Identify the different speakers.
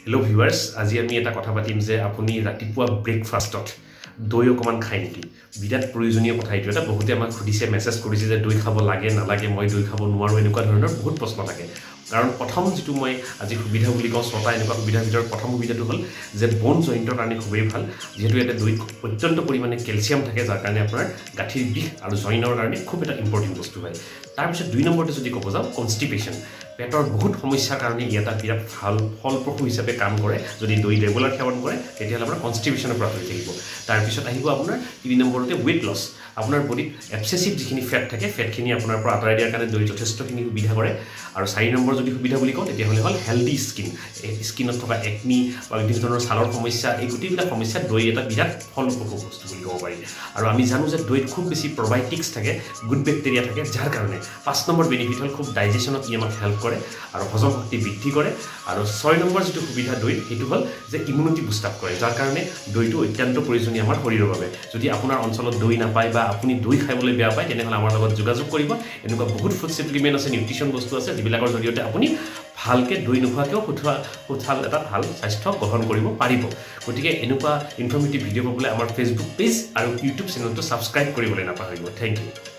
Speaker 1: Hello' viewers, আজি আমি এটা কথা পাতিম যে আপুনি ৰাতিপুৱা ব্ৰেকফাষ্টত দৈ অকণমান খায় নেকি? বিৰাট প্ৰয়োজনীয় কথা এইটো। এটা বহুতে আমাক সুধিছে, মেছেজ কৰিছে যে দৈ খাব লাগে নালাগে, মই দৈ খাব নোৱাৰোঁ, এনেকুৱা ধৰণৰ বহুত প্ৰশ্ন থাকে। কাৰণ প্ৰথম যিটো মই আজি সুবিধা বুলি কওঁ, ছটা এনেকুৱা সুবিধাৰ ভিতৰত প্ৰথম সুবিধাটো হ'ল যে ব'ন জইণ্টৰ কাৰণে খুবেই ভাল, যিহেতু ইয়াতে দৈত অত্যন্ত পৰিমাণে কেলছিয়াম থাকে, যাৰ কাৰণে আপোনাৰ গাঁঠিৰ বিষ আৰু জইনৰ কাৰণে খুব এটা ইম্পৰ্টেণ্ট বস্তু হয়। তাৰপিছত 2 নম্বৰতে যদি ক'ব যাওঁ, কনষ্টিপেশ্যন। পেটৰ বহুত সমস্যাৰ কাৰণে ই এটা বিৰাট ভাল ফলপ্ৰসূ হিচাপে কাম কৰে। যদি দৈ ৰেগুলাৰ সেৱন কৰে তেতিয়াহ'লে আপোনাৰ কনষ্টিপেশ্যনৰ পৰা হৈ থাকিব। তাৰপিছত আহিব আপোনাৰ 3 নম্বৰতে ৱেইট লছ। আপোনাৰ বডিত এক্সেছিভ যিখিনি ফেট থাকে, ফেটখিনি আপোনাৰ পৰা আঁতৰাই দিয়াৰ কাৰণে দৈ যথেষ্টখিনি সুবিধা কৰে। আৰু 4 নম্বৰ যদি সুবিধা বুলি কওঁ তেতিয়াহ'লে হ'ল হেল্ডি স্কিন। স্কিনত থকা একনি বা বিভিন্ন ধৰণৰ ছালৰ সমস্যা, এই গোটেইবিলাক সমস্যাত দৈ এটা বিৰাট ফলপ্ৰসূ বস্তু বুলি ক'ব পাৰি। আৰু আমি জানো যে দৈত খুব বেছি প্ৰবায়টিক্স থাকে, গুড বেক্টেৰিয়া থাকে, যাৰ কাৰণে 5 নম্বৰ বেনিফিট হ'ল খুব ডাইজেশ্যনত ই আমাক হেল্প কৰে আৰু হজম শক্তি বৃদ্ধি কৰে। আৰু 6 নম্বৰ যিটো সুবিধা দৈত, সেইটো হ'ল যে ইমিউনিটি বুষ্ট আপ কৰে, যাৰ কাৰণে দৈটো অত্যন্ত প্ৰয়োজনীয় আমাৰ শৰীৰৰ বাবে। যদি আপোনাৰ অঞ্চলত দৈ নাপায় বা আপুনি দৈ খাবলৈ বেয়া পায়, তেনেহ'লে আমাৰ লগত যোগাযোগ কৰিব। এনেকুৱা বহুত ফুড ছাপ্লিমেণ্ট আছে, নিউট্ৰিশ্যন বস্তু আছে, যিবিলাকৰ জৰিয়তে আপুনি ভালকৈ দৈ নোখোৱাকৈও সুঠাল এটা ভাল স্বাস্থ্য গ্ৰহণ কৰিব পাৰিব। গতিকে এনেকুৱা ইনফৰ্মেটিভ ভিডিঅ' পাবলৈ আমাৰ ফেচবুক পেজ আৰু ইউটিউব চেনেলটো ছাবস্ক্ৰাইব কৰিবলৈ নাপাহৰিব। Thank U.